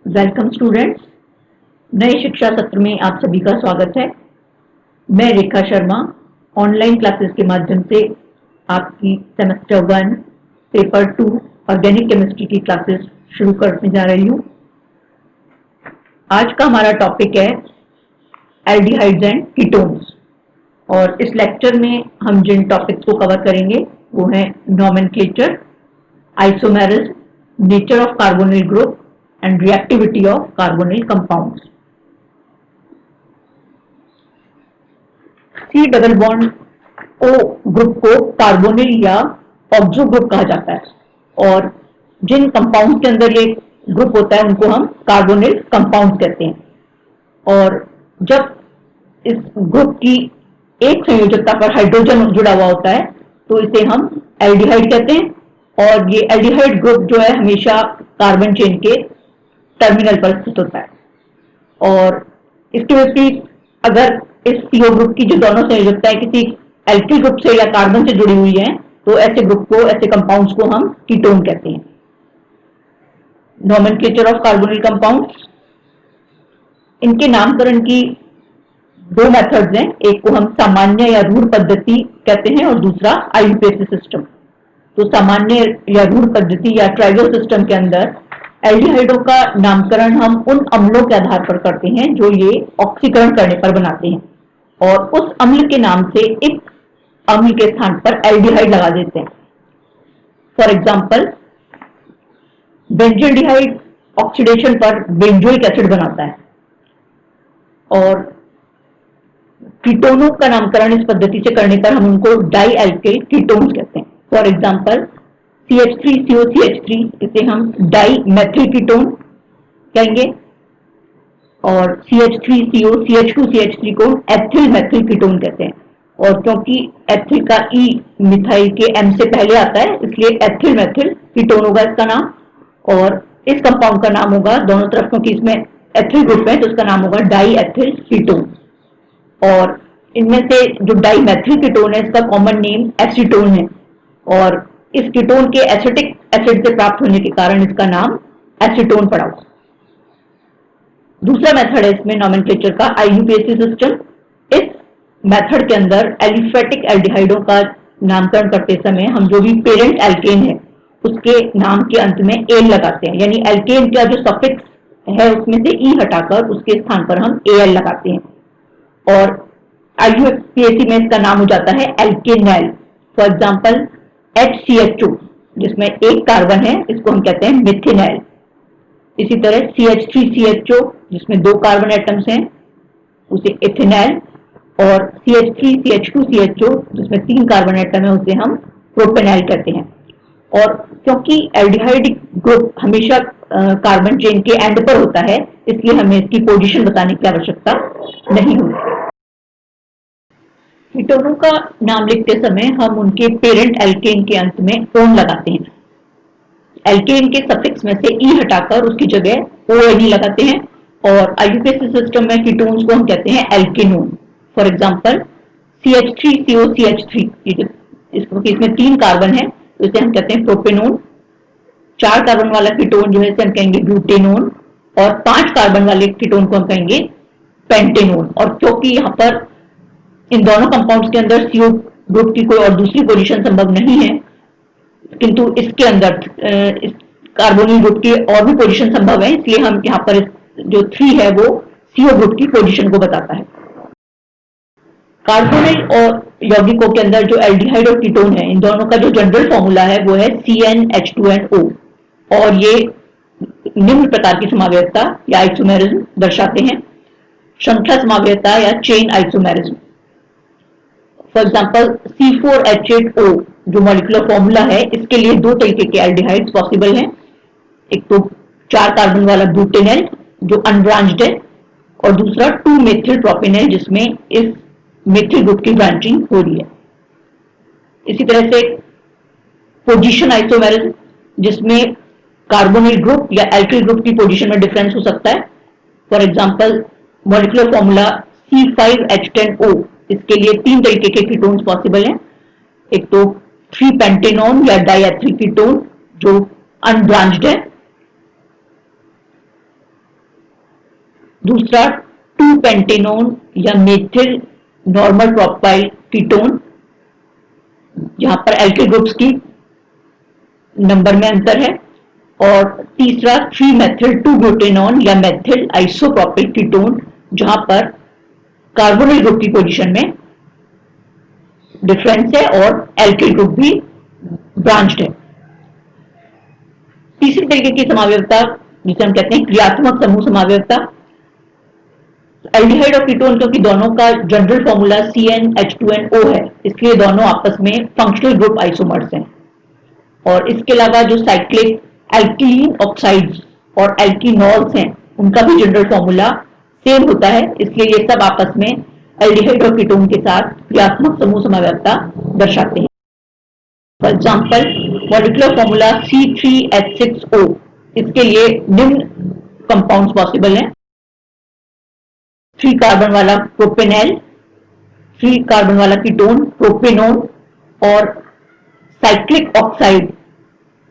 Welcome students. नए शिक्षा सत्र में आप सभी का स्वागत है। मैं रेखा शर्मा ऑनलाइन क्लासेस के माध्यम से आपकी सेमेस्टर 1 पेपर 2 ऑर्गेनिक केमिस्ट्री की क्लासेस शुरू करने जा रही हूँ। आज का हमारा टॉपिक है एल्डिहाइड्स एंड कीटोन्स और इस लेक्चर में हम जिन टॉपिक्स को कवर करेंगे वो है nomenclature, isomerism, nature of carbonyl group and reactivity of carbonyl compounds. C double bond O group को कार्बोनिल या ऑक्सो ग्रुप कहा जाता है और जिन कंपाउंड्स के अंदर ये ग्रुप होता है उनको हम कार्बोनिल कंपाउंड्स कहते हैं। और जब इस ग्रुप की एक संयोजकता पर हाइड्रोजन जुड़ा हुआ होता है तो इसे हम एल्डिहाइड कहते हैं और ये एल्डिहाइड ग्रुप जो है हमेशा कार्बन चेन के टर्मिनल पर स्थित होता है। और इसके विपरीत अगर इस CO ग्रुप की जो दोनों संयोजकताएं किसी एल्किल ग्रुप से या कार्बन से जुड़ी हुई हैं तो ऐसे ग्रुप को, ऐसे कंपाउंड्स को हम कीटोन कहते हैं। नोमेनक्लेचर ऑफ कार्बोनिल कंपाउंड्स, इनके नामकरण की दो मेथड्स हैं। एक को हम सामान्य या रूढ़ पद्धति कहते हैं और दूसरा आईयूपीएसी सिस्टम। तो सामान्य या रूढ़ पद्धति या ट्राइवल सिस्टम के अंदर एल्डिहाइडों का नामकरण हम उन अम्लों के आधार पर करते हैं जो ये ऑक्सीकरण करने पर बनाते हैं और उस अम्ल के नाम से एक अम्ल के स्थान पर एल्डिहाइड लगा देते हैं। फॉर एग्जाम्पल, बेंजोल्डिहाइड ऑक्सीडेशन पर बेंजोइक एसिड बनाता है और कीटोनों का नामकरण इस पद्धति से करने पर हम उनको डाई एल्किल कीटोन्स कहते हैं। फॉर एग्जाम्पल, CH3COCH3 इसे हम डाई मेथिल कीटोन कहेंगे और CH3COCH2CH3 को एथिल मेथिल कीटोन कहते हैं। और क्योंकि एथिल का ई मिथाइल के M से पहले आता है इसलिए एथिल मेथिल कीटोन होगा इसका नाम। और इस कंपाउंड का नाम होगा, दोनों तरफ क्योंकि इसमें एथिल ग्रुप है तो इसका नाम होगा डाई एथिल कीटोन। और इनमें से जो डाई मेथिल कीटोन है इसका कॉमन नेम एसीटोन है और इस कीटोन के एसिटिक एसिड से प्राप्त होने के कारण इसका नाम एसीटोन पड़ा हुआ। दूसरा मेथड है इसमें नोमेनक्लेचर का आईयूपीएसी सिस्टम। इस मेथड के अंदर एलिफेटिक एल्डिहाइडों का नामकरण करते समय हम जो भी पेरेंट एल्केन है उसके नाम के अंत में एल लगाते हैं, यानी एल्केन का जो सफिक्स है उसमें से ई हटाकर उसके स्थान पर हम एल लगाते हैं और आईयूपीएसी में इसका नाम हो जाता है एल्केनैल। फॉर एग्जाम्पल, HCHO जिसमें एक कार्बन है इसको हम कहते हैं मिथिनैल। इसी तरह CH3CHO जिसमें दो कार्बन एटम्स हैं उसे इथेनैल और CH3CH2CHO जिसमें तीन कार्बन एटम है उसे हम प्रोपेनैल कहते हैं। और क्योंकि एल्डिहाइड ग्रुप हमेशा कार्बन चेन के एंड पर होता है इसलिए हमें इसकी पोजीशन बताने की आवश्यकता नहीं होती। कीटोनों का नाम लिखते समय हम उनके पेरेंट एल्केन के अंत में ओन लगाते हैं। एल्केन के सफिक्स में से ई हटाकर उसकी जगह ONE लगाते हैं और आईयूपीएसी सिस्टम में कीटोन्स को हम कहते हैं एल्केनोन। फॉर एग्जांपल, CH3COCH3 इसमें तीन कार्बन है तो इसे हम कहते हैं प्रोपेनोन। चार कार्बन वाला कीटोन जो है इसे हम कहेंगे ब्यूटेनोन और पांच कार्बन वाले कीटोन को हम कहेंगे पेंटेनोन। और क्योंकि यहाँ पर इन दोनों कंपाउंड्स के अंदर CO ग्रुप की कोई और दूसरी पोजीशन संभव नहीं है किंतु इसके अंदर इस कार्बोनिल ग्रुप की और भी पोजीशन संभव है इसलिए हम यहाँ पर जो 3 है वो CO ग्रुप की पोजीशन को बताता है। कार्बोनिल और यौगिकों के अंदर जो एल्डिहाइड और कीटोन है इन दोनों का जो जनरल फॉर्मूला है वो है CnH2nO और ये निम्न प्रकार की समावेयता या आइसोमेरिज्म दर्शाते हैं। श्रृंखला समावेयता या chain isomerism. For example, C4H8O जो मॉलिक्यूलर फॉर्मूला है इसके लिए दो तरीके के एल्डिहाइड्स पॉसिबल हैं। एक तो चार कार्बन वाला ब्यूटेनॉल जो अनब्रांच्ड है और दूसरा 2-मेथिल प्रोपेनॉल जिसमें इस मेथिल ग्रुप की ब्रांचिंग हो रही है। इसी तरह से पोजीशन आइसोमेरिज्म जिसमें कार्बोनिल ग्रुप या एल्किल ग्रुप की पोजीशन में डिफरेंस हो सकता है। For example, molecular formula C5H10O इसके लिए तीन तरीके के कीटोन्स पॉसिबल हैं। एक तो 3-पेंटेनोन या डाईएथिल कीटोन जो अनब्रांच्ड है दूसरा 2 पेंटेनोन या मेथिल नॉर्मल प्रोपाइल कीटोन, जहां पर एल्किल ग्रुप्स की नंबर में अंतर है, और तीसरा 3 मेथिल 2 ग्लूटेनॉन या मेथिल आइसोप्रोपिल कीटोन, जहां पर कार्बोनिल ग्रुप की पोजीशन में डिफरेंस है और एल्किल ग्रुप भी ब्रांच्ड है। तीसरी तरीके की समावयवता जिसे हम कहते हैं क्रियात्मक समूह समावयवता, एल्डिहाइड और कीटोन क्योंकि दोनों का जनरल फॉर्मूला CnH2nO है, इसलिए दोनों आपस में फंक्शनल ग्रुप आइसोमर्स हैं। और इसके अलावा जो साइक्लिक एल्किलीन ऑक्साइड्स और एल्कीनॉल्स हैं, उनका भी जनरल फॉर्मूला सेम होता है, इसलिए ये सब आपस में एल्डिहाइड और कीटोन के साथ क्रियात्मक समूह समावयवता दर्शाते हैं। For example molecular formula C3H6O, इसके लिए निम्न कंपाउंड्स पॉसिबल हैं: 3 कार्बन वाला प्रोपेनॉल, 3 कार्बन वाला कीटोन प्रोपेनोन, और साइक्लिक ऑक्साइड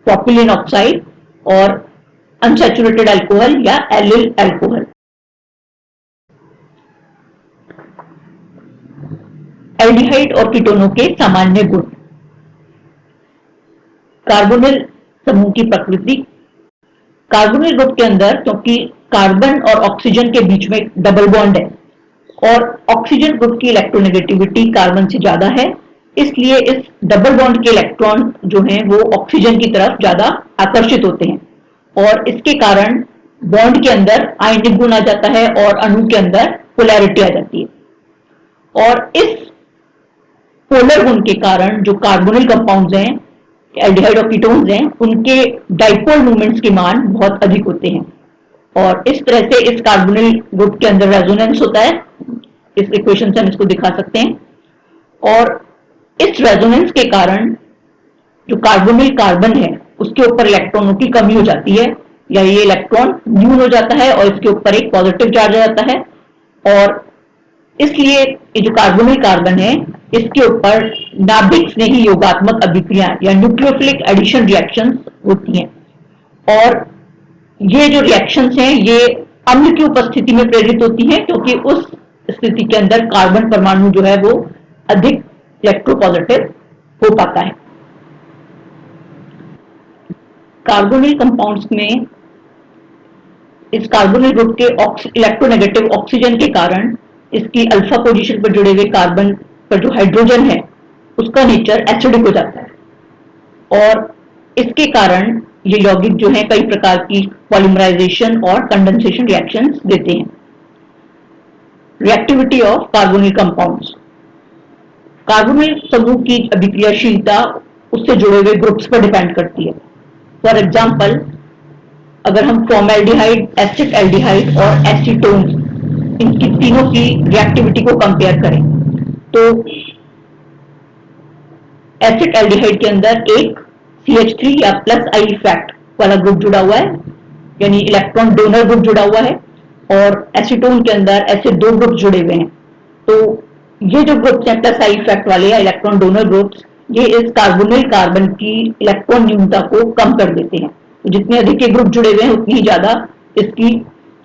प्रोपिलीन ऑक्साइड, और अनसैचुरेटेड अल्कोहल या एलिल अल्कोहल। एल्डिहाइड और कीटोनों के सामान्य गुण। कार्बोनिल समूह की प्रकृति। कार्बोनिल ग्रुप के अंदर क्योंकि कार्बन और ऑक्सीजन के बीच में डबल बॉन्ड है और ऑक्सीजन ग्रुप की इलेक्ट्रोनेगेटिविटी कार्बन से ज्यादा है, इसलिए इस डबल बॉन्ड के इलेक्ट्रॉन जो हैं वो ऑक्सीजन की तरफ ज्यादा आकर्षित होते हैं, और इसके कारण बॉन्ड के अंदर आयनिक गुण आ जाता है और अणु के अंदर पोलैरिटी आ जाती है। और इस पोलर गुण के कारण जो कार्बोनिल कंपाउंड्स हैं, एल्डिहाइड और कीटोन्स हैं, उनके डाइपोल मूवमेंट्स के मान बहुत अधिक होते हैं, और इस तरह से इस कार्बोनिल ग्रुप के अंदर रेजोनेंस होता है। इस इक्वेशन से हम इसको दिखा सकते हैं। और इस रेजोनेंस के कारण जो कार्बोनिल कार्बन है उसके ऊपर इलेक्ट्रॉनों की कमी हो जाती है, या ये इलेक्ट्रॉन न्यून हो जाता है और इसके ऊपर एक पॉजिटिव चार्ज आ जाता है, और इसलिए ये जो कार्बोनिल कार्बन है इसके ऊपर नाभिक स्नेही योगात्मक अभिक्रियाएं या न्यूक्लियोफिलिक एडिशन रिएक्शंस होती हैं, और ये जो रिएक्शंस हैं ये अम्ल की उपस्थिति में प्रेरित होती हैं, क्योंकि उस स्थिति के अंदर कार्बन परमाणु जो है वो अधिक इलेक्ट्रोपॉजिटिव हो पाता है। कार्बोनिल कंपाउंड्स में इस कार्बोनिल ग्रुप के इलेक्ट्रोनेगेटिव ऑक्सीजन के कारण इसकी अल्फा पोजीशन पर जुड़े हुए कार्बन पर जो हाइड्रोजन है उसका नेचर एसिडिक हो जाता है, और इसके कारण ये यौगिक जो है कई प्रकार की पॉलीमराइजेशन और कंडेंसेशन रिएक्शंस देते हैं। Reactivity of carbonyl compounds. Carbonyl समूह की अभिक्रियाशीलता उससे जुड़े हुए ग्रुप्स पर डिपेंड करती है। फॉर एग्जाम्पल, अगर हम फॉर्मल्डिहाइड, एसिड एल्डिहाइड और एसीटोन्स, इनकी तीनों की रिएक्टिविटी को कंपेयर करें तो एसिड एल्डिहाइड के अंदर एक CH3 या +I इफेक्ट वाला ग्रुप जुड़ा हुआ है, यानी इलेक्ट्रॉन डोनर ग्रुप जुड़ा हुआ है, और एसीटोन के अंदर ऐसे 2 ग्रुप जुड़े हुए हैं। तो ये जो ग्रुप्स हैं +I इफेक्ट वाले या इलेक्ट्रॉन डोनर ग्रुप्स, ये इस कार्बोनिल कार्बन की इलेक्ट्रॉन न्यूनता को कम कर देते हैं। तो जितने अधिक ये ग्रुप जुड़े हुए हैं उतनी ही ज्यादा इसकी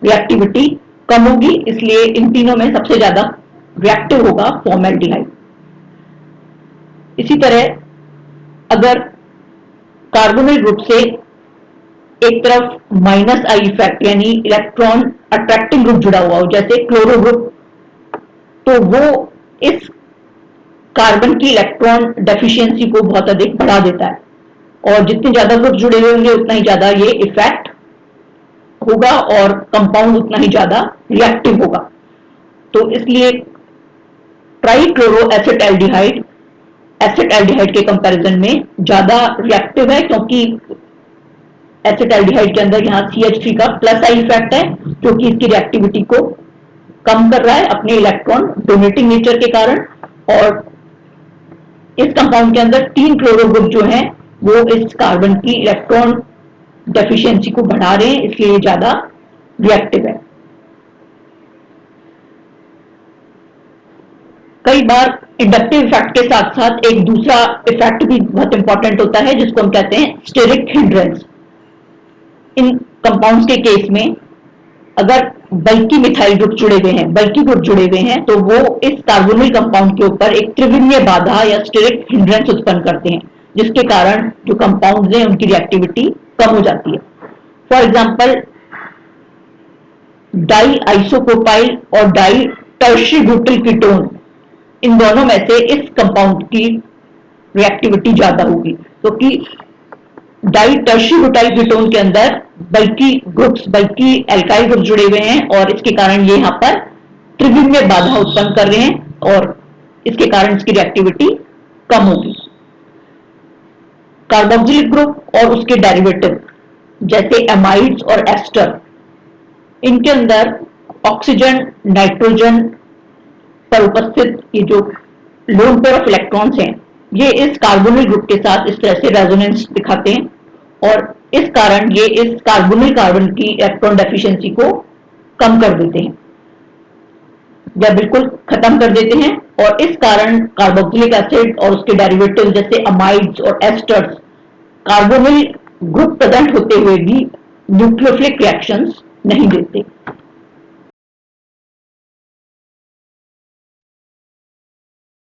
रिएक्टिविटी कम होगी, इसलिए इन तीनों में सबसे ज्यादा रिएक्टिव होगा फॉर्मल्डिहाइड। इसी तरह अगर कार्बोनिल ग्रुप से एक तरफ -I इफेक्ट यानी इलेक्ट्रॉन अट्रैक्टिंग ग्रुप जुड़ा हुआ हो, जैसे क्लोरो ग्रुप, तो वो इस कार्बन की इलेक्ट्रॉन डेफिशिएंसी को बहुत अधिक बढ़ा देता है, और जितने ज्यादा ग्रुप जुड़े हुए होंगे उतना ही ज्यादा ये इफेक्ट होगा और कंपाउंड उतना ही ज्यादा रिएक्टिव होगा। तो इसलिए trichloro acid aldehyde acid aldehyde के कंपैरिजन में ज्यादा रिएक्टिव है, क्योंकि एसिड एल्डिहाइड के अंदर यहाँ CH3 का +I इफेक्ट है जो कि इसकी रिएक्टिविटी को कम कर रहा है अपने इलेक्ट्रॉन डोनेटिंग नेचर के कारण, और इस कंपाउंड के अंदर 3 क्लोरो ग्रुप जो हैं वो इस कार्बन की इलेक्ट्रॉन डेफिशिएंसी को बढ़ा रहे हैं, इसलिए ज्यादा रिएक्टिव है। कई बार इंडक्टिव इफेक्ट के साथ साथ एक दूसरा इफेक्ट भी बहुत इंपॉर्टेंट होता है जिसको हम कहते हैं स्टेरिक हिंड्रेंस। इन कंपाउंड्स के केस में अगर बल्कि मिथाइल ग्रुप जुड़े हुए हैं, बल्कि ग्रुप जुड़े हुए हैं, तो वो इस कार्बोनिल कंपाउंड के ऊपर एक त्रिविमीय बाधा या स्टेरिक हिंड्रेंस उत्पन्न करते हैं, जिसके कारण जो कंपाउंड्स हैं उनकी रिएक्टिविटी कम हो जाती है। फॉर एग्जाम्पल डाई आइसोप्रोपाइल और डाई टर्शियरी ब्यूटिल कीटोन, इन दोनों में से इस कंपाउंड की रिएक्टिविटी ज्यादा होगी, क्योंकि डाई टर्शियरी ब्यूटाइल कीटोन के अंदर बल्कि एल्काइल ग्रुप जुड़े हुए हैं और इसके कारण ये यहाँ पर त्रिविमीय बाधा उत्पन्न कर रहे हैं और इसके कारण इसकी रिएक्टिविटी कम होगी। कार्बोक्सिलिक ग्रुप और उसके डेरिवेटिव जैसे एमाइड्स और एस्टर, इनके अंदर ऑक्सीजन नाइट्रोजन पर उपस्थित ये जो लोन पेयर ऑफ इलेक्ट्रॉन्स हैं, ये इस कार्बोनिल ग्रुप के साथ इस तरह से रेजोनेंस दिखाते हैं और इस कारण ये इस कार्बोनिल कार्बन की इलेक्ट्रॉन डेफिशिएंसी को कम कर देते हैं या बिल्कुल खत्म कर देते हैं, और इस कारण कार्बोक्सिलिक एसिड और उसके डेरिवेटिव जैसे अमाइड्स और एस्टर्स कार्बोनिल ग्रुप प्रेजेंट होते हुए भी न्यूक्लियोफिलिक रिएक्शंस नहीं देते।